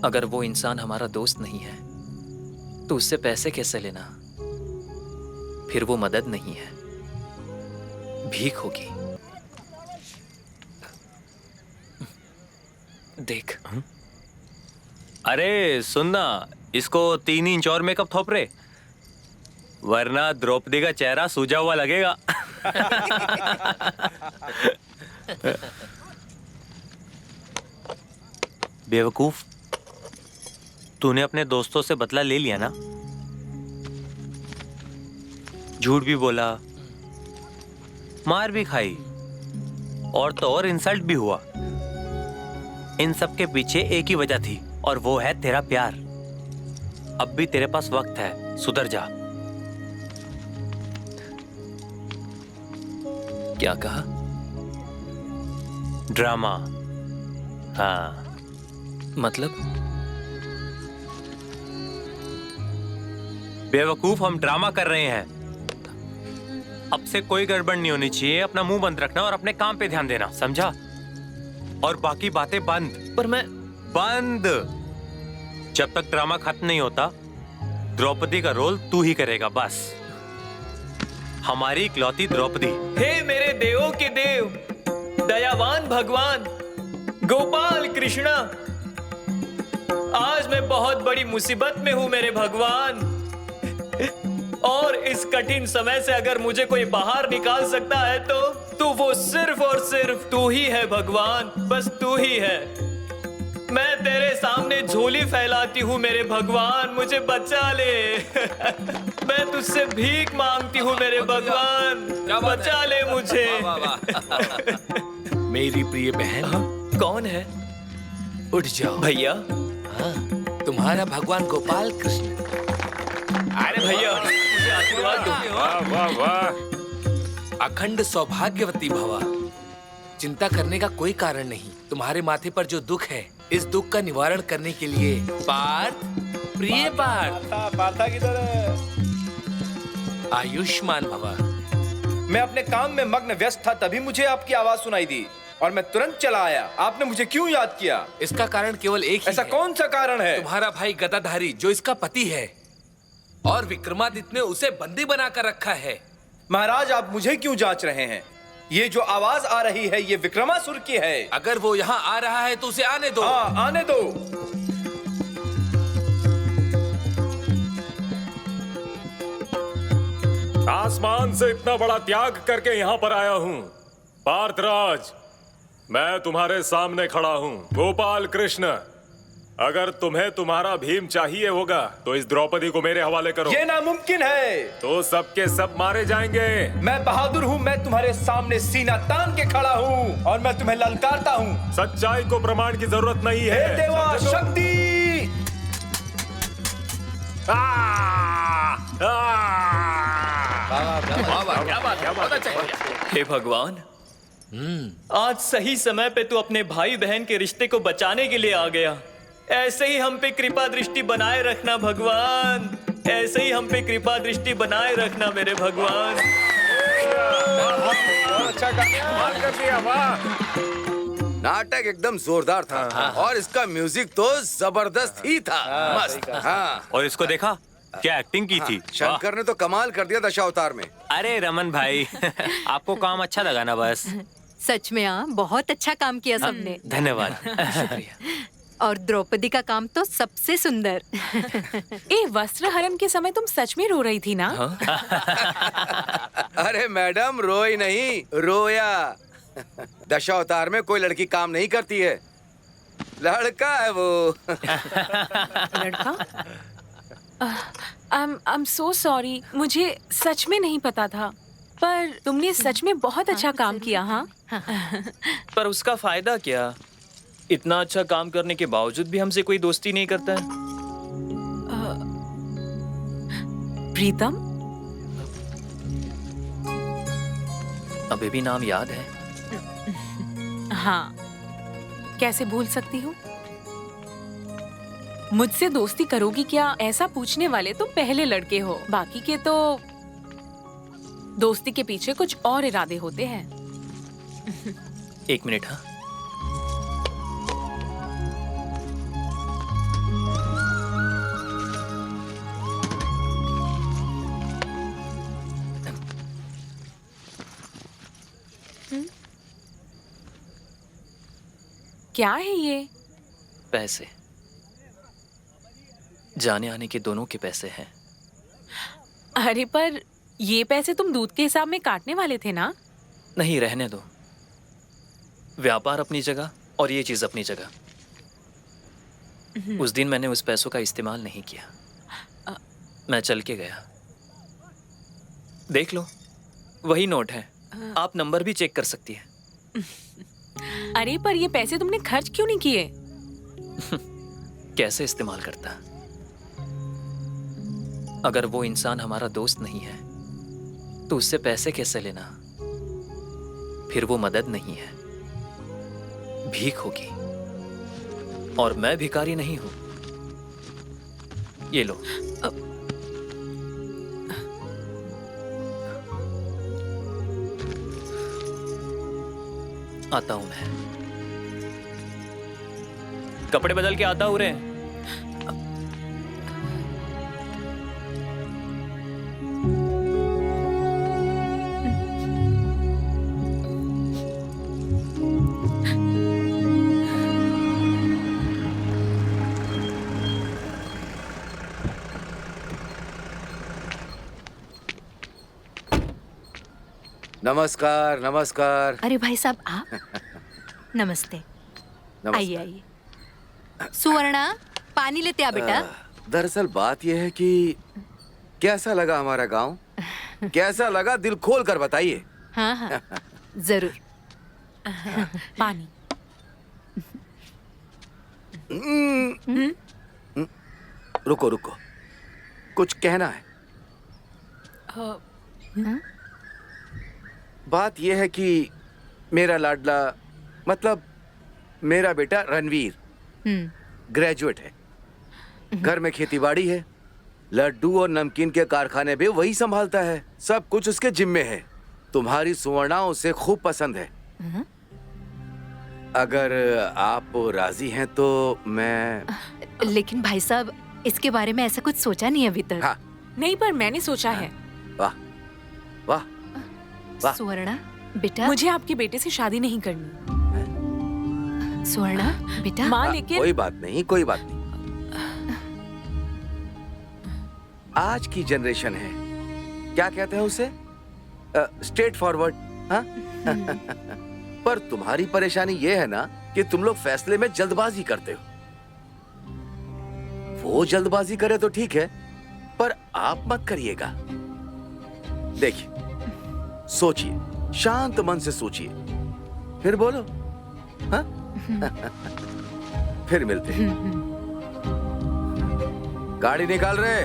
अगर वो इंसान हमारा दोस्त नहीं है तो उससे पैसे कैसे लेना? फिर वो मदद नहीं है, भीख होगी। देख। अरे सुनना, इसको 3 इंच और मेकअप थोप रे, वरना द्रौपदी का चेहरा सूजा हुआ लगेगा। बेवकूफ, तूने अपने दोस्तों से बदला ले लिया ना? झूठ भी बोला, मार भी खाई, और तो और इंसल्ट भी हुआ। इन सब के पीछे एक ही वजह थी, और वो है तेरा प्यार। अब भी तेरे पास वक्त है, सुधर जा। क्या कहा? ड्रामा। हाँ। मतलब? बेवकूफ, हम ड्रामा कर रहे हैं। अब से कोई गड़बड़ नहीं होनी चाहिए। अपना मुंह बंद रखना और अपने काम पे ध्यान देना, समझा? और बाकी बातें बंद। पर मैं बंद। जब तक ड्रामा खत्म नहीं होता, द्रौपदी का रोल तू ही करेगा, बस। हमारी इकलौती द्रौपदी। हे मेरे देवों के देव, दयावान भगवान गोपाल कृष्णा, आज मैं बहुत बड़ी मुसीबत में हूं मेरे भगवान, और इस कठिन समय से अगर मुझे कोई बाहर निकाल सकता है तो वो सिर्फ और सिर्फ तू ही है भगवान, बस तू ही है। मैं तेरे सामने झोली फैलाती हूँ मेरे भगवान, मुझे बचा ले। मैं तुझसे भीख मांगती हूँ मेरे भगवान, बचा ले मुझे। मेरी प्रिय बहन। कौन है? उठ जाओ भैया। हाँ, तुम्हारा भगवान गोपाल कृष्ण। अरे भैया, मुझे आशीर्वाद दो। वाह वाह वाह। अखंड सौभाग्यवती भवा। चिंता करने का कोई कारण नहीं। तुम्हारे माथे पर जो दुख है, इस दुख का निवारण करने के लिए पार्थ, प्रिय पार्थ, किधर है? आयुष्मान भवा। मैं अपने काम में मग्न व्यस्त था, तभी मुझे आपकी आवाज सुनाई दी और मैं तुरंत चला आया। आपने मुझे क्यों याद किया? इसका कारण केवल एक ही ऐसा है। कौन सा कारण है? तुम्हारा भाई गदाधारी, जो इसका पति है, और विक्रमादित्य ने उसे बंदी बनाकर रखा है। महाराज, आप मुझे क्यों जांच रहे हैं? ये जो आवाज आ रही है, ये विक्रमासुर की है। अगर वो यहाँ आ रहा है तो उसे आने दो। हाँ, आने दो। आसमान से इतना बड़ा त्याग करके यहाँ पर आया हूँ। पार्थराज, मैं तुम्हारे सामने खड़ा हूँ, गोपाल कृष्ण। अगर तुम्हें तुम्हारा भीम चाहिए होगा तो इस द्रौपदी को मेरे हवाले करो। ये नामुमकिन है। तो सबके सब मारे जाएंगे। मैं बहादुर हूँ, मैं तुम्हारे सामने सीना तान के खड़ा हूँ और मैं तुम्हें ललकारता हूँ। सच्चाई को प्रमाण की जरूरत नहीं है। हे देवा शक्ति! हे भगवान, आज सही समय पे तू अपने भाई बहन के रिश्ते को बचाने के लिए आ गया। ऐसे ही हम पे कृपा दृष्टि बनाए रखना भगवान, ऐसे ही हम पे कृपा दृष्टि बनाए रखना मेरे भगवान। अच्छा कर दिया, वाह। नाटक एकदम जोरदार था। और इसका म्यूजिक तो जबरदस्त ही था। मस्त। हाँ। और इसको देखा, क्या एक्टिंग की थी। शंकर ने तो कमाल कर दिया दशावतार में। अरे रमन भाई, आपको काम अच्छा लगा ना? बस सच में हाँ, बहुत अच्छा काम किया सबने। धन्यवाद। और द्रौपदी का काम तो सबसे सुंदर। ए, वस्त्र हरण के समय तुम सच में रो रही थी ना? अरे मैडम, रोई नहीं, रोया। दशावतार में कोई लड़की काम नहीं करती है, लड़का है वो। लड़का? आई एम सो सॉरी, मुझे सच में नहीं पता था। पर तुमने सच में बहुत अच्छा काम किया। हाँ, पर उसका फायदा क्या? इतना अच्छा काम करने के बावजूद भी हमसे कोई दोस्ती नहीं करता है। प्रीतम? अभी भी नाम याद है? हाँ, कैसे भूल सकती हूँ। मुझसे दोस्ती करोगी क्या, ऐसा पूछने वाले तो पहले लड़के हो, बाकी के तो दोस्ती के पीछे कुछ और इरादे होते हैं। एक मिनट। हाँ, क्या है ये? पैसे, जाने आने के दोनों के पैसे हैं। अरे पर ये पैसे तुम दूध के हिसाब में काटने वाले थे ना? नहीं, रहने दो। व्यापार अपनी जगह और ये चीज अपनी जगह। उस दिन मैंने उस पैसों का इस्तेमाल नहीं किया। मैं चल के गया। देख लो, वही नोट है। आप नंबर भी चेक कर सकती है। अरे पर ये पैसे तुमने खर्च क्यों नहीं किए? कैसे इस्तेमाल करता? अगर वो इंसान हमारा दोस्त नहीं है तो उससे पैसे कैसे लेना? फिर वो मदद नहीं है, भीख होगी। और मैं भिखारी नहीं हूं। ये लो। आता हूं मैं। कपड़े बदल के आता हूं रे। नमस्कार नमस्कार। अरे भाई साहब आप। नमस्ते। नमस्कार। आइए आइए। सुवर्णा, पानी लेते आ बेटा। दरअसल बात यह है कि कैसा लगा हमारा गांव? कैसा लगा, दिल खोल कर बताइए। हाँ हाँ, जरूर। पानी। रुको रुको, कुछ कहना है। बात यह है कि मेरा लाडला, मतलब मेरा बेटा रणवीर ग्रेजुएट है। घर में खेतीबाड़ी है, लड्डू और नमकीन के कारखाने भी वही संभालता है। सब कुछ उसके जिम्मे है। तुम्हारी सुवर्णा उसे खूब पसंद है। अगर आप राजी हैं तो मैं। लेकिन भाई साहब, इसके बारे में ऐसा कुछ सोचा नहीं अभी तक। हाँ। नहीं, पर मैंने सोचा है। वाह वाह वाह। सुवर्णा बेटा। मुझे आपके बेटे से शादी नहीं करनी। सुवर्णा बेटा। माँ, लेकिन कोई बात नहीं, कोई बात नहीं। आज की जनरेशन है, क्या कहते हैं उसे, स्ट्रेट फॉरवर्ड। हाँ? पर तुम्हारी परेशानी ये है ना कि तुम लोग फैसले में जल्दबाजी करते हो। वो जल्दबाजी करे तो ठीक है, पर आप मत करिएगा। देखिए, सोचिए, शांत मन से सोचिए, फिर बोलो। हाँ? फिर मिलते हैं। गाड़ी निकाल रहे।